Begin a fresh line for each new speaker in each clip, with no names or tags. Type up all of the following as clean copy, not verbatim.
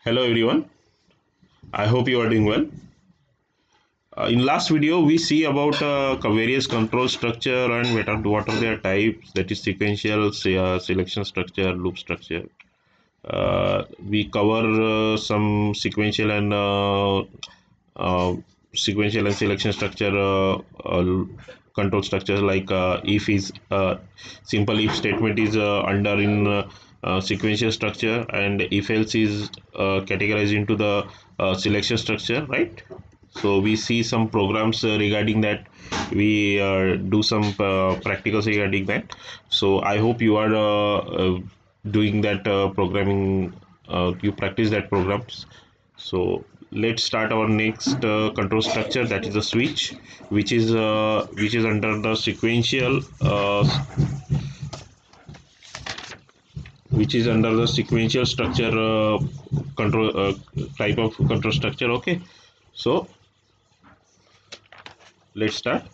Hello everyone. I hope you are doing well. In last video, we see about various control structure and what are their types. That is sequential, selection structure, loop structure. We cover some uh, sequential and selection structure control structures like if is simple if statement is under in sequential structure, and if else is categorized into the selection structure, right? So we see some programs regarding that. We do some practicals regarding that. So I hope you are doing that programming. You practice that programs. So let's start our next control structure, that is the switch, which is under the sequential which is under the sequential structure control type of control structure. Okay, so let's start.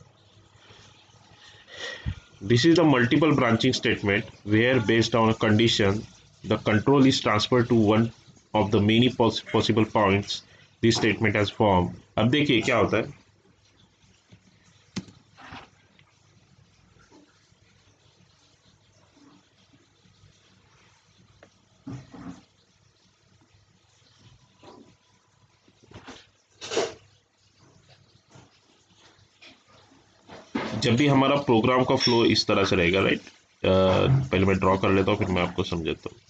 This is the multiple branching statement where, based on a condition, the control is transferred to one of the many possible points this statement has formed. अब देखिए क्या होता है. जब भी हमारा programme का flow इस तरह से रहेगा, राइट. पहले मैं ड्रॉ कर लेता हूँ, फिर मैं आपको समझाता हूँ.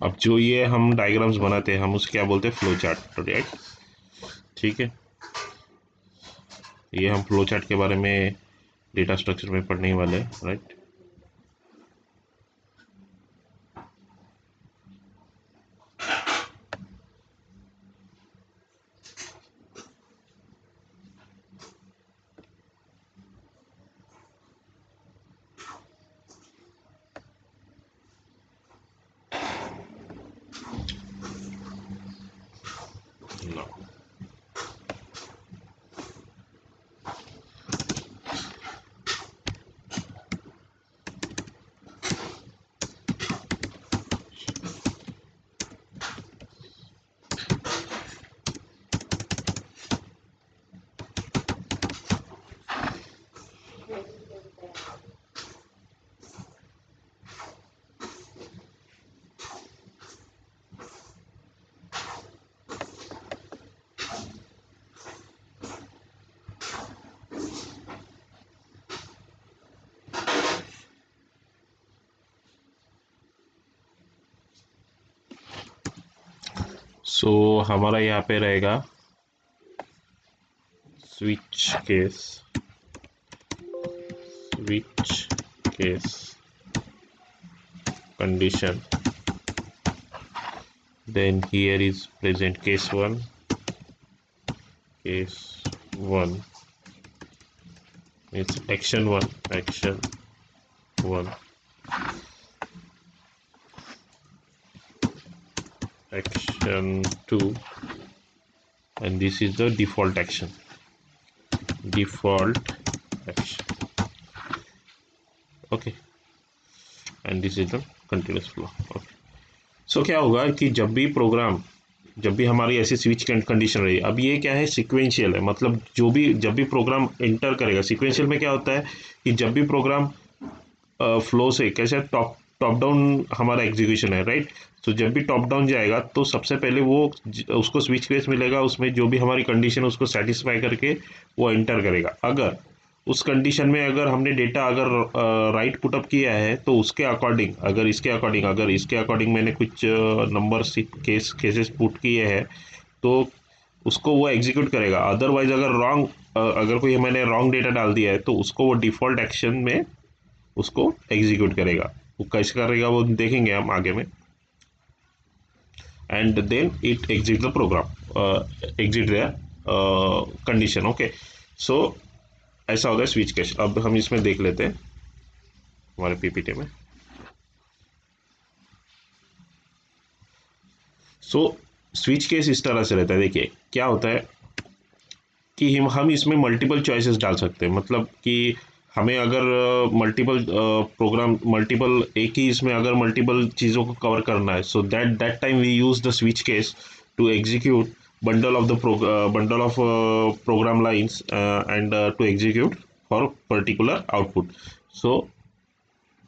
अब जो ये हम डायग्राम्स बनाते हैं, हम उसे क्या बोलते हैं? Flow chart, right. ठीक है, ये हम फ्लो चार्ट के बारे में डेटा स्ट्रक्चर में पढ़ने वाले हैं, राइट. No. सो हमारा यहाँ पे रहेगा switch case. Switch case condition, then here is present case 1, case 1 means action 1, action 1, action 2, and this is the default action. Okay, and this is the continuous flow. Okay, so क्या होगा कि जब भी हमारी ऐसी स्विच कंडीशन रही, अब ये क्या है, सिक्वेंशियल है, मतलब जब भी प्रोग्राम एंटर करेगा, सिक्वेंशियल में क्या होता है कि जब भी प्रोग्राम फ्लो से कैसे टॉप टॉप डाउन हमारा एग्जीक्यूशन है, राइट। तो जब भी टॉप डाउन जाएगा तो सबसे पहले वो उसको स्विच केस मिलेगा, उसमें जो भी हमारी कंडीशन है उसको सेटिस्फाई करके वो एंटर करेगा। अगर उस कंडीशन में अगर हमने डेटा अगर राइट पुटअप किया है तो उसके अकॉर्डिंग, अगर इसके अकॉर्डिंग मैंने कुछ नंबर केसेस पुट किए हैं तो उसको वो एग्जीक्यूट करेगा। अदरवाइज अगर कोई मैंने रॉन्ग डेटा डाल दिया है तो उसको वो डिफ़ॉल्ट एक्शन में उसको एग्जीक्यूट करेगा। वो कैसे करेगा वो देखेंगे हम आगे में। And then it exit the program, exit the condition. Okay, so ऐसा होगा स्विच कैश। अब हम इसमें देख लेते हैं हमारे पीपीटी में। सो स्विच केस इस तरह से रहता है। देखिए क्या होता है कि हम इसमें मल्टीपल चॉइसेस डाल सकते हैं, मतलब कि हमें अगर मल्टीपल एक ही इसमें अगर मल्टीपल चीज़ों को कवर करना है, so that time we use the switch case to execute bundle of program lines and to execute for particular output. So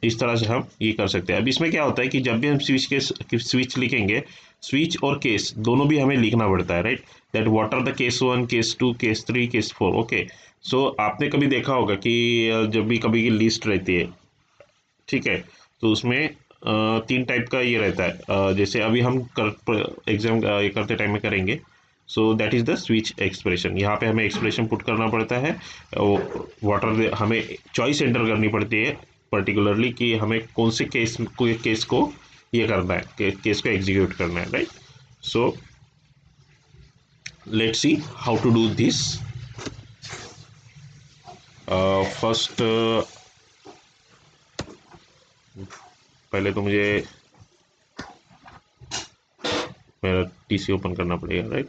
इस तरह से हम ये कर सकते हैं। अब इसमें क्या होता है कि जब भी हम स्विच लिखेंगे, स्विच और केस दोनों भी हमें लिखना पड़ता है, right. That what are the case 1, case 2, case 3, case 4। Okay, so आपने कभी देखा होगा कि जब भी कभी की लिस्ट रहती है, ठीक है, तो उसमें 3 टाइप का ये रहता है। जैसे अभी हम एग्जाम ये करते टाइम में करेंगे। So that is the switch expression. यहाँ पे हमें एक्सप्रेशन पुट करना पड़ता है। हमें चॉइस एंटर करनी पड़ती है पर्टिकुलरली कि हमें कौन से केस को ये करना है, केस को एग्जीक्यूट करना है, right. So let's see how to do this. First पहले तो मुझे मेरा टीसी ओपन करना पड़ेगा, right.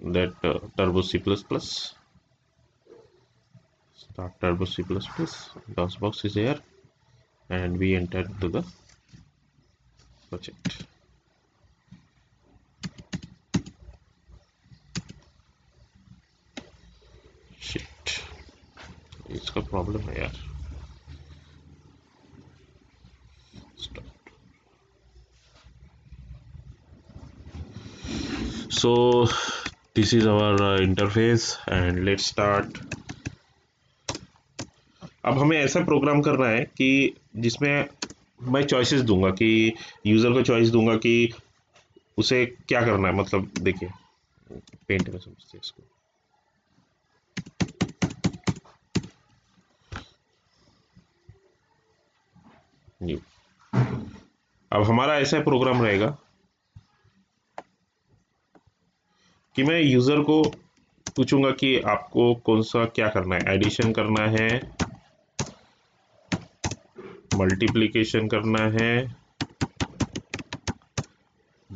That turbo C++, start turbo C++, DOS box is here, and we enter to the project. Shit, इसका प्रॉब्लम है यार। Stop. So this is our interface and let's start. अब हमें ऐसा प्रोग्राम करना है कि जिसमें मैं चॉइसेस दूंगा, कि यूज़र को चॉइस दूंगा कि उसे क्या करना है। मतलब देखिए पेंट में समझते हैं इसको। न्यू। अब हमारा ऐसा प्रोग्राम रहेगा कि मैं यूज़र को पूछूंगा कि आपको कौन सा क्या करना है, एडिशन करना है, मल्टीप्लिकेशन करना है,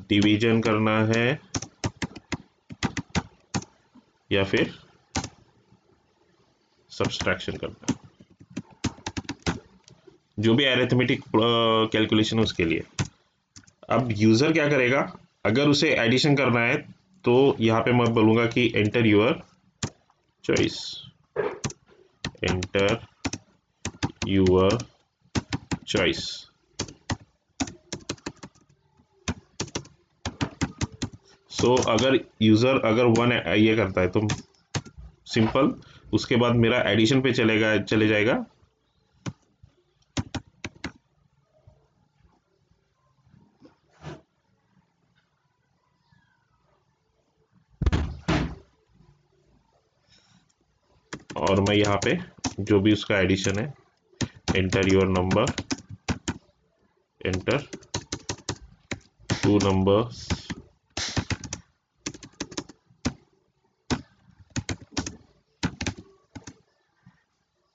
डिवीजन करना है, या फिर सब्सट्रैक्शन करना है, जो भी अरिथमेटिक कैलकुलेशन उसके लिए। अब यूज़र क्या करेगा, अगर उसे एडिशन करना है तो यहाँ पे मैं बोलूँगा कि enter your choice, enter your choice. So अगर यूज़र अगर 1 ये करता है तो सिंपल उसके बाद मेरा एडिशन पे चले जाएगा। और मैं यहाँ पे जो भी उसका एडिशन है, enter your number, enter 2 numbers,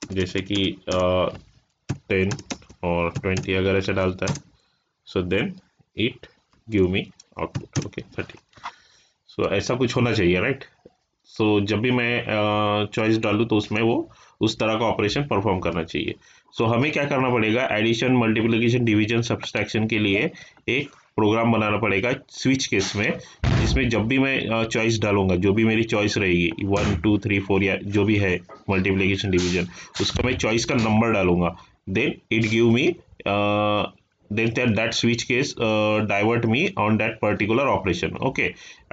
जैसे कि 10 और 20 अगर ऐसे डालता है, so then it give me output. Okay 30। सो ऐसा कुछ होना चाहिए, राइट। सो जब भी मैं चॉइस डालूँ तो उसमें वो उस तरह का ऑपरेशन परफॉर्म करना चाहिए। सो हमें क्या करना पड़ेगा, एडिशन, मल्टीप्लिकेशन, डिवीजन, सब्सट्रैक्शन के लिए एक प्रोग्राम बनाना पड़ेगा स्विच केस में, जिसमें जब भी मैं चॉइस डालूंगा, जो भी मेरी चॉइस रहेगी 1 2 3 4 या जो भी है मल्टीप्लिकेशन डिवीजन, उसका मैं चॉइस का नंबर डालूंगा। Then it give me then that switch case divert me on that particular operation, okay,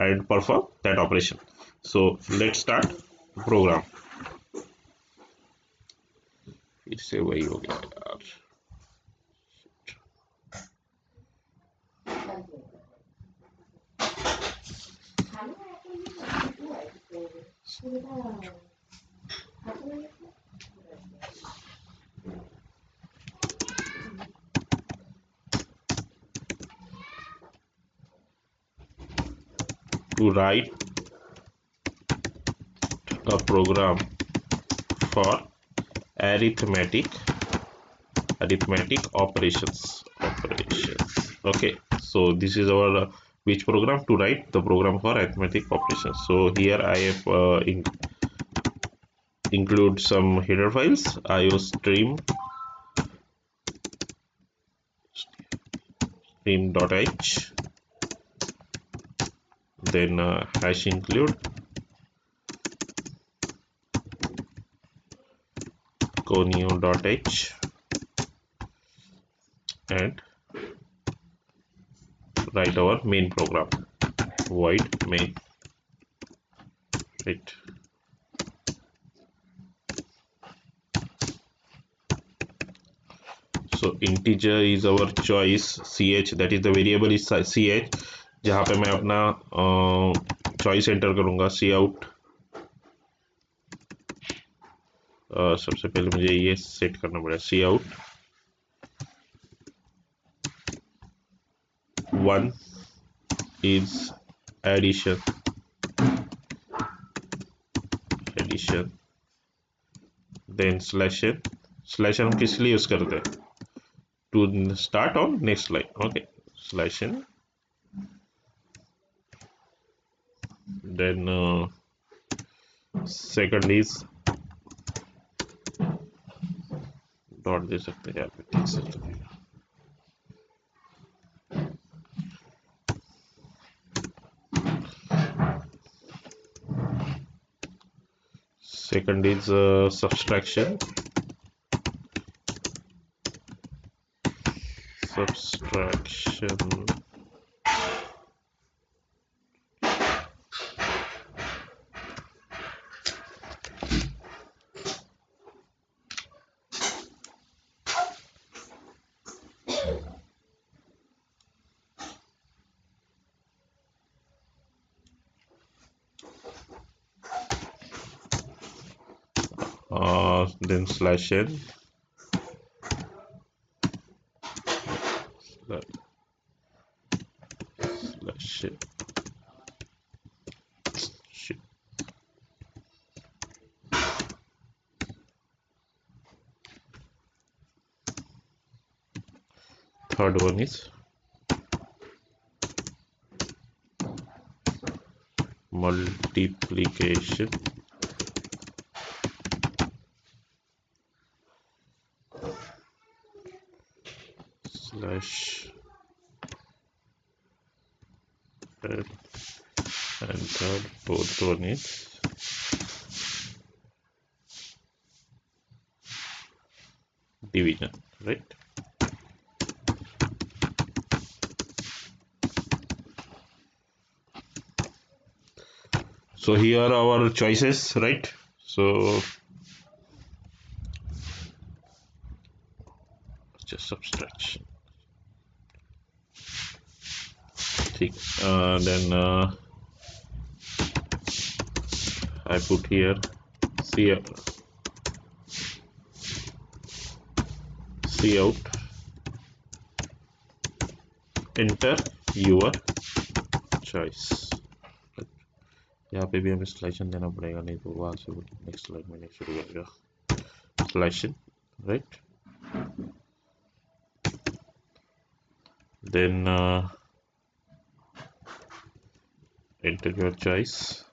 and perform that operation. So let's start program। फिर से वही हो गया यार। To write a program for arithmetic operations, okay। So this is our which program to write the program for arithmetic operations. So here I have include some header files, stream.h, then hash include conio.h, and write our main program, void main, right। So integer is our choice ch, that is the variable is ch, जहाँ पे मैं अपना choice enter करूंगा सी out. सबसे पहले मुझे ये set करना पड़ेगा, C out 1 is addition, then slash हम किस लिए यूज करते हैं, to start on next line, okay, slash n, then second is dot दे सकते हैं यहाँ पे, ठीक सकते हैं। Second is subtraction, then slash n, slash n, shit. Third one is multiplication, slash n, and fourth one is division, right। So here are our choices, right। So just subtraction, ठीक। Then I put here C out, enter your choice। यहाँ पे भी हमें स्लाइशन देना पड़ेगा, नहीं तो वहां से नेक्स्ट लाइन में नहीं शुरू करेगा। स्लाइशन, right. Then enter your choice.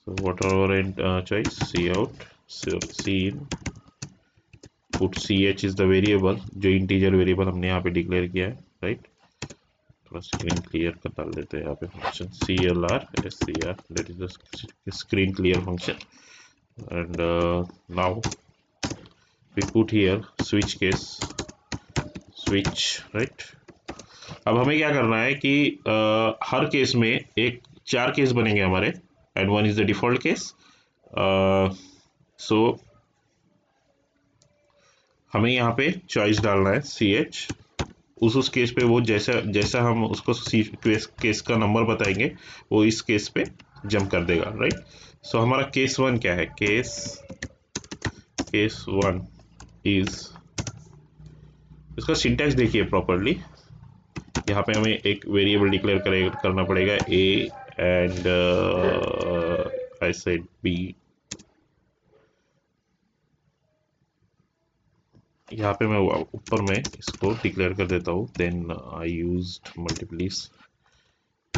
So whatever choice, C out, so C in, put ch is the variable, जो integer variable हमने यहाँ पे declare किया है, right? थोड़ा screen clear कर डाल देते हैं यहाँ पे function clr scr, that is the screen clear function. And now we put here switch case, switch, right? अब हमें क्या करना है कि हर केस में एक 4 केस बनेंगे हमारे, and one is the default case. So हमें यहाँ पे चॉइस डालना है सी एच, उस केस पे वो जैसा जैसा हम उसको केस का नंबर बताएंगे वो इस केस पे जंप कर देगा, राइट? सो हमारा केस 1 क्या है? केस 1 इज, इसका सिंटैक्स देखिए प्रॉपरली. यहाँ पे हमें एक वेरिएबल डिक्लेयर करना पड़ेगा ए, एंड आई सेड बी. यहाँ पे मैं ऊपर में इसको डिक्लेयर कर देता हूँ. Then I used multiplies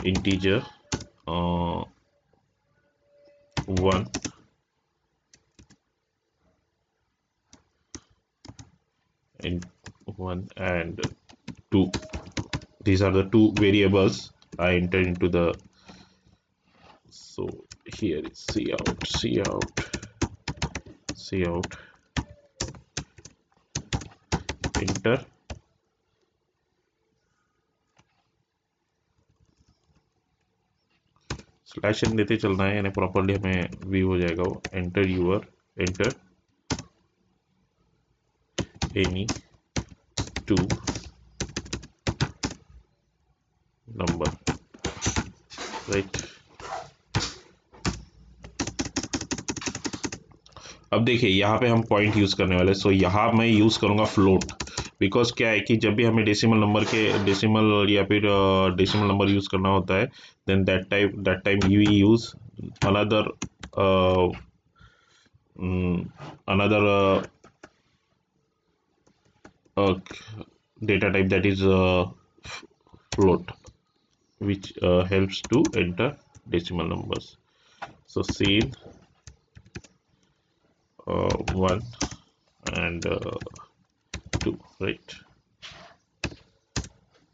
integer 1 and 1 and 2. These are the two variables I entered into the. So here is cout, enter. Slash n देते चलना है, यानी प्रॉपरली हमें व्यू हो जाएगा वो. Enter any 2 number, right? अब देखिए यहाँ पे हम पॉइंट यूज करने वाले. सो यहाँ मैं यूज करूंगा फ्लोट, बिकॉज क्या है कि जब भी हमें डेसिमल या फिर डेसिमल नंबर यूज करना होता है, then that time we use another data type, that is float, which helps to enter decimal numbers. So scene 1 and 2, right?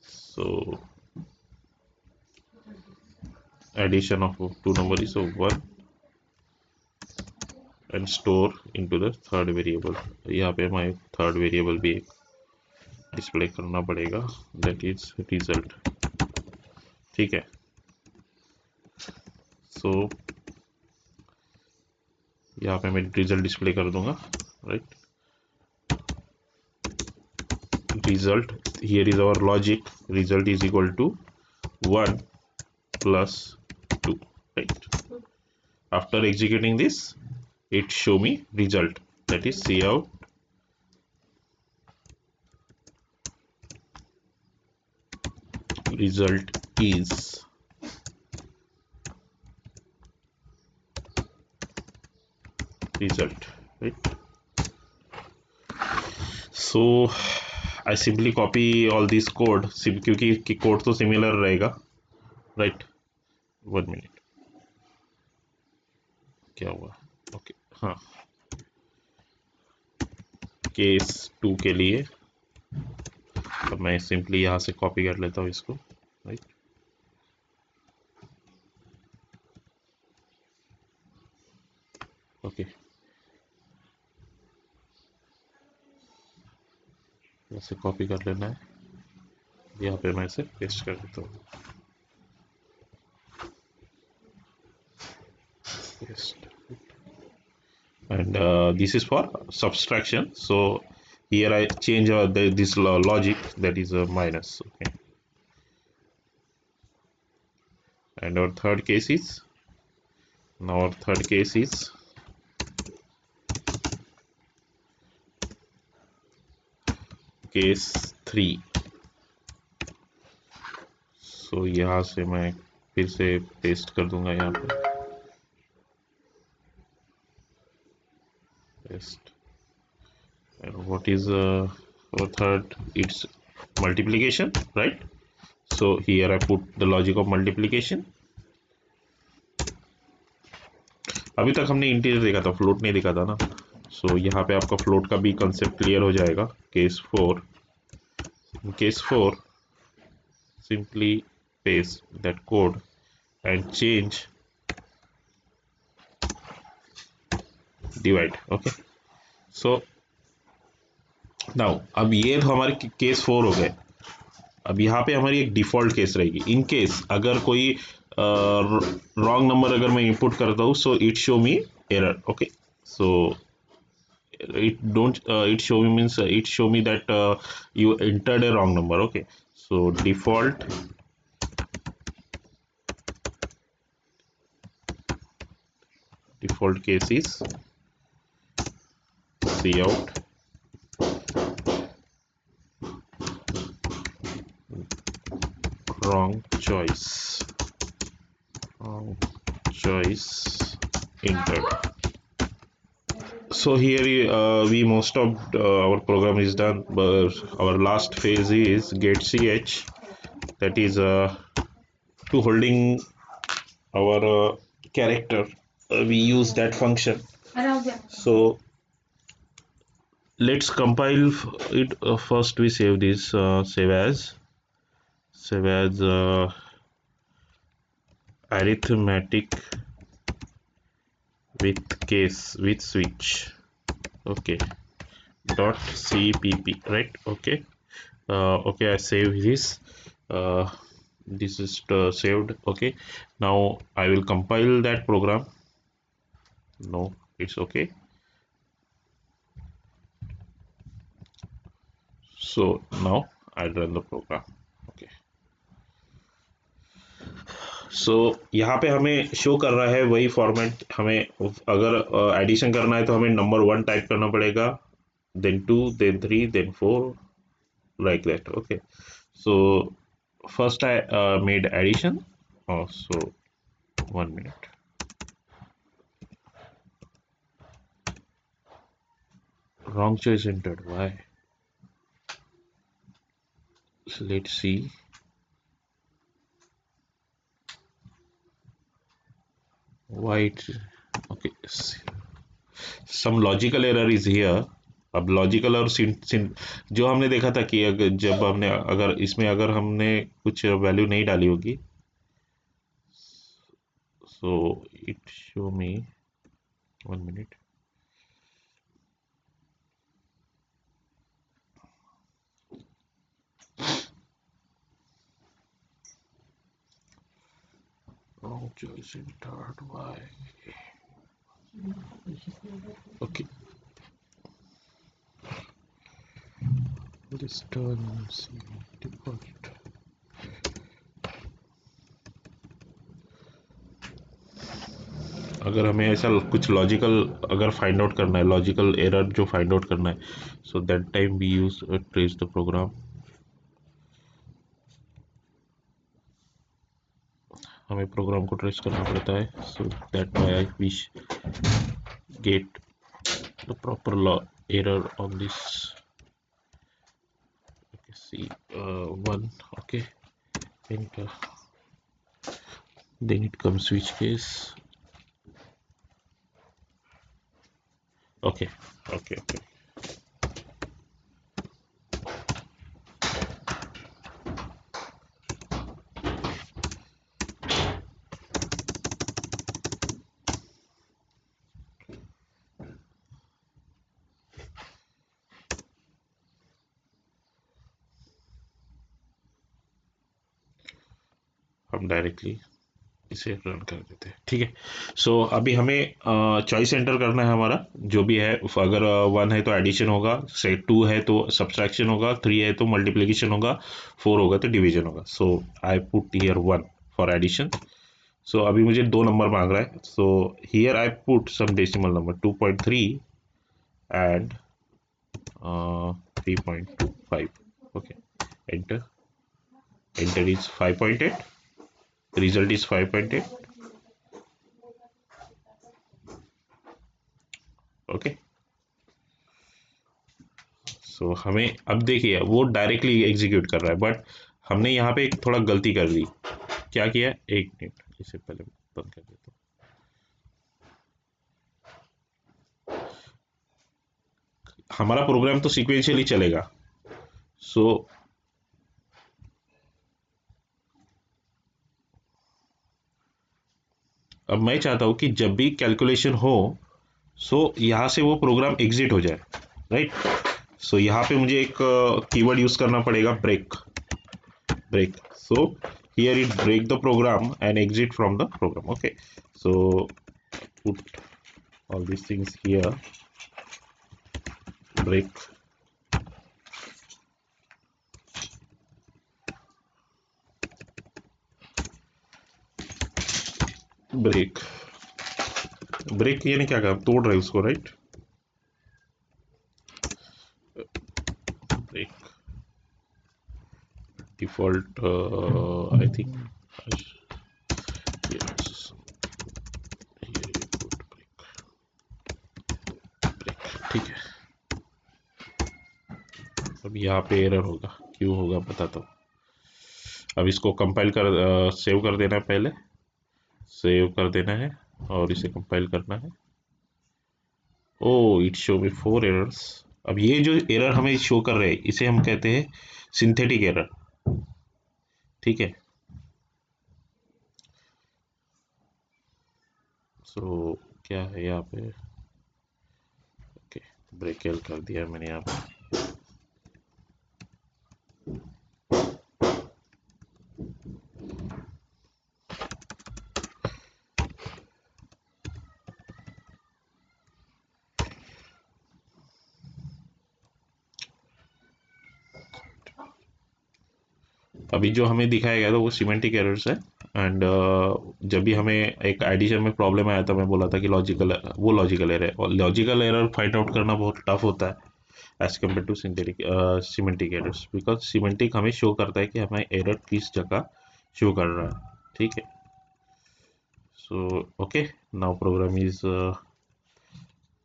So addition of two numbers is 1, and store into the third variable. यहाँ पे हमारे third variable भी display करना पड़ेगा, that is result. ठीक है? सो यहाँ पे मैं रिजल्ट डिस्प्ले कर दूंगा, right? Result, here is our logic, result is equal to 1 plus 2, right? After executing this, it show me result, that is cout result is. Result, right? So I simply copy all this code, क्योंकि code तो similar रहेगा, right? 1 minute, क्या हुआ? Okay, हाँ, case 2 के लिए अब मैं सिंपली यहाँ से कॉपी कर लेता हूँ इसको, राइट? ओके, ऐसे कॉपी कर लेना है, यहाँ पे मैं इसे पेस्ट कर देता हूँ. Paste. And this is for subtraction. So here I change this logic, that is a minus. Okay, and our third case is, now our third case is case 3. So यहाँ से मैं फिर से पेस्ट कर दूंगा यहाँ पे, paste. And what is our third? It's multiplication, right? So here I put the logic of multiplication. अभी तक हमने इंटीजर देखा था, फ्लोट नहीं देखा था ना। सो यहाँ पे आपका फ्लोट का भी कंसेप्ट क्लियर हो जाएगा। Case 4, in case 4 simply paste that code and change divide। Okay, so now अब ये तो हमारे केस 4 हो गए। अब यहाँ पे हमारी एक डिफॉल्ट केस रहेगी। इन केस अगर कोई रॉन्ग नंबर अगर मैं इंपुट करता हूँ, so it show me error. Okay, so it don't it show me means it show me that you entered a wrong number। okay, so default case is cout wrong choice entered। So here we most of our program is done, but our last phase is get ch, that is to holding our character. We use that function. So let's compile it. First we save this, save as arithmetic with case with switch। okay, dot cpp, right? Okay, okay, I save this. This is saved। okay, now I will compile that program। no, it's okay। so now I'll run the program। okay, सो यहाँ पे हमें show कर रहा है वही format. हमें अगर addition करना है तो हमें नंबर 1 टाइप करना पड़ेगा, then 2, then 3, then 4, like that। okay, so first I made addition। so 1 minute। wrong choice entered, why? So let's see। why it, okay, some logical error is here। अब logical और जो हमने देखा था कि अगर जब हमने अगर इसमें अगर हमने कुछ वैल्यू नहीं डाली होगी, so it show me 1 minute। wrong choice entered, why? okay, this turn default। अगर हमें ऐसा कुछ लॉजिकल अगर फाइंड आउट करना है, लॉजिकल एरर जो फाइंड आउट करना है, so that time we use trace the program. हमें प्रोग्राम को ट्रेस करना पड़ता है, so that why I wish get the proper error on this. see 1, okay, enter, then it comes switch case। okay, okay, okay। हम directly इसे run कर देते हैं, ठीक है। सो अभी हमें चॉइस एंटर करना है हमारा जो भी है। अगर 1 है तो एडिशन होगा, से 2 है तो सब्सट्रैक्शन होगा, 3 है तो मल्टीप्लिकेशन होगा, 4 होगा तो डिवीजन होगा। So I put here 1 for addition. So अभी मुझे 2 नंबर मांग रहा है, so here I put some decimal number 2.3 and 3.25। Okay, enter, enter is 5.8, result is 5.8। Okay, so हमें अब देखिए वो डायरेक्टली एग्जीक्यूट कर रहा है, बट हमने यहाँ पे एक थोड़ा गलती कर दी। क्या किया, एक मिनट इसे पहले बंद कर देता हूँ। हमारा प्रोग्राम तो सीक्वेंशियली चलेगा। सो अब मैं चाहता हूँ कि जब भी कैलकुलेशन हो, सो यहाँ से वो प्रोग्राम एग्जिट हो जाए, राइट। सो यहाँ पे मुझे एक कीवर्ड यूज करना पड़ेगा, break. Break, so here it break the program and exit from the program. Okay, so put all these things here, break, break. Break यानी क्या काम, तोड़ रहे हैं उसको, right. Break default, I think yes, here you put break, ठीक है। अब यहाँ पे एरर होगा, क्यों होगा बताता हूँ। अब इसको कंपाइल कर, सेव कर देना है, पहले सेव कर देना है और इसे कंपाइल करना है। ओ इट शो मी 4 एरर्स। अब ये जो एरर हमें शो कर रहे हैं इसे हम कहते हैं सिंथेटिक एरर, ठीक है। सो क्या है यहाँ पे, ओके, ब्रेक एल कर दिया मैंने यहाँ पे। अभी जो हमें दिखाया गया था वो सिमेंटिक एरर्स है। एंड जब भी हमें एक एडिशन में प्रॉब्लम आया था, मैं बोला था कि लॉजिकल एरर है, और लॉजिकल एरर फाइंड आउट करना बहुत टफ होता है as compare to synthetic semantic errors, because semantic हमें शो करता है कि हमें एरर किस जगह शो कर रहा है, ठीक है। So okay, now program is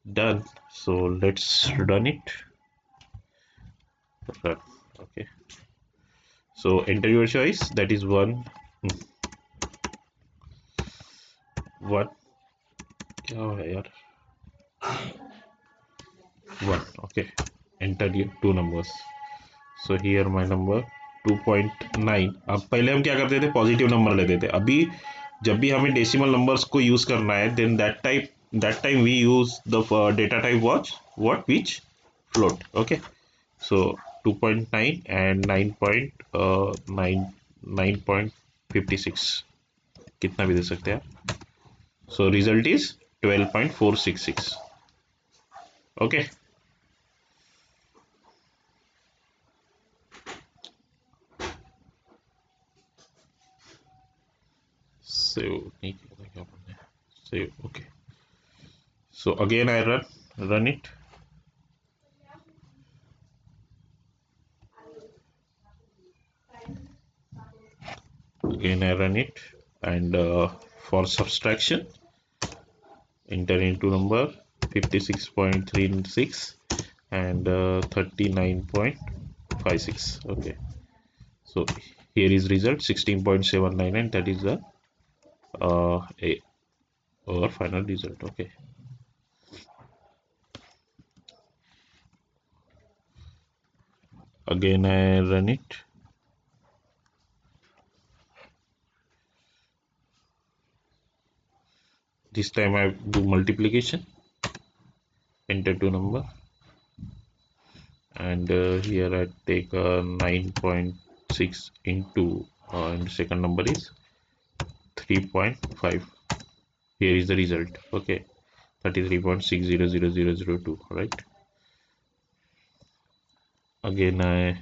done, so let's run it. Run. Okay, so enter your choice, that is one, one, क्या है यार, one, okay, enter your two numbers, so here my number 2.9। अब पहले हम क्या करते थे, पॉजिटिव नंबर लेते थे। अभी जब भी हमें डेसिमल नंबर्स को यूज करना है, then that time we use the data type watch what which float, okay। So 2.9 and 9.56, कितना भी दे सकते हैं आप। So result is 12.466, okay. Save नहीं किया था क्या आपने, save, okay. So again I run it, again I run it, and for subtraction enter into number 56.36 and 39.56, okay। So here is result 16.799, and that is the our final result, okay। Again I run it, this time I do multiplication, enter two number, and here I take 9.6 into and second number is 3.5, here is the result, okay, 33.600002, right। Again I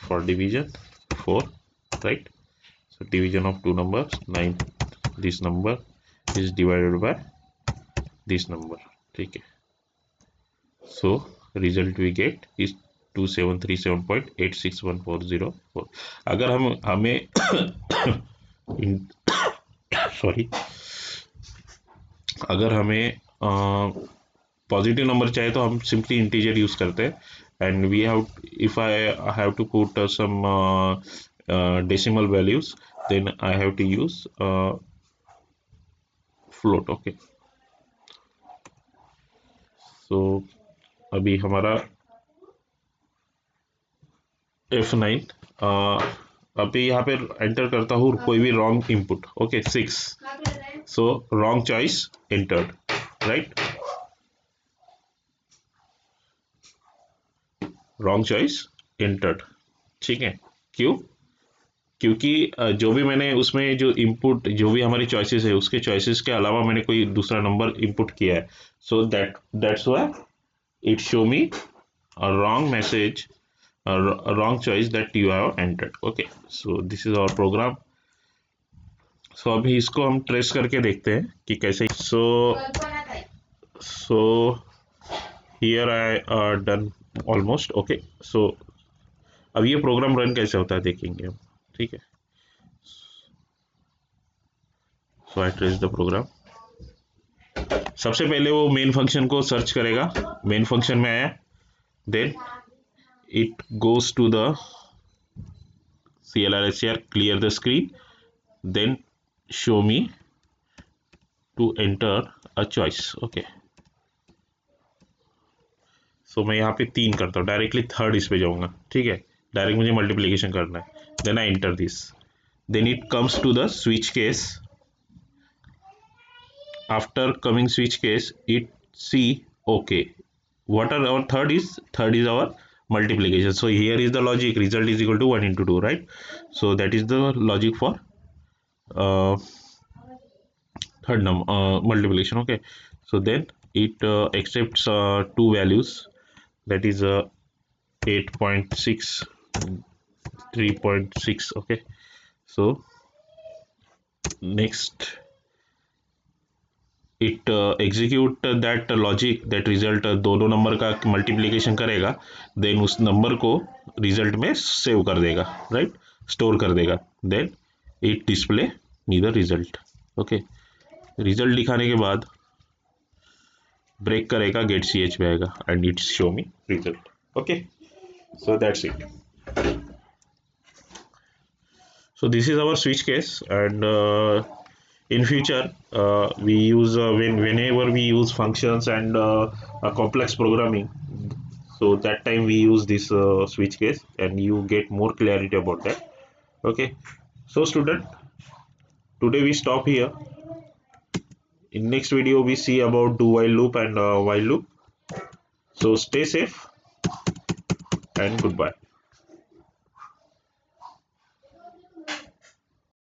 for division 4, right, so division of two numbers 9, this number is divided by this number, ठीक है। So result we get is 2737.861404। अगर हमें sorry, अगर हमें positive number चाहिए तो हम simply integer use करते हैं, and we have, if I have to put some decimal values, then I have to use float, okay। सो अभी हमारा F9, अभी यहाँ पे एंटर करता हूँ कोई भी wrong input. Okay 6. So wrong choice entered, right. Wrong choice entered. ठीक है. क्यों? क्योंकि जो भी मैंने उसमें जो इनपुट, जो भी हमारी चॉइसेस है, उसके चॉइसेस के अलावा मैंने कोई दूसरा नंबर इनपुट किया है. So that's why it show me a wrong message, a wrong choice that you have entered. Okay, so this is our program. So अभी इसको हम ट्रेस करके देखते हैं कि कैसे. So here I done almost. Okay, so अब ये प्रोग्राम रन कैसे होता है देखेंगे हम. ठीक है. सो आई ट्रेस द प्रोग्राम. सबसे पहले वो मेन फंक्शन को सर्च करेगा. मेन फंक्शन में आया, then it goes to the CLR clear the screen, then show me to enter a choice. Okay, सो मैं यहाँ पे 3 करता हूँ, डायरेक्टली थर्ड इस पे जाऊंगा. ठीक है. डायरेक्ट मुझे मल्टीप्लिकेशन करना है. Then I enter this. Then it comes to the switch case. After coming switch case it see, okay, what are our third is our multiplication. So here is the logic, result is equal to 1 into 2, right? So that is the logic for uh, third number multiplication. Okay, so then it accepts two values, that is 8.6, 3.6. Okay, so next it execute that logic, that result दोनों number का multiplication करेगा. देन उस number को result में save कर देगा, right, store कर देगा. Then it display me the result. Okay, result दिखाने के बाद ब्रेक करेगा, गेट सी एच पे आएगा and it's show me result. Okay, so that's it. So this is our switch case, and in future we use whenever we use functions and a complex programming, so that time we use this switch case and you get more clarity about that. Okay, so student, today we stop here. In next video we see about do while loop and while loop. So stay safe and goodbye.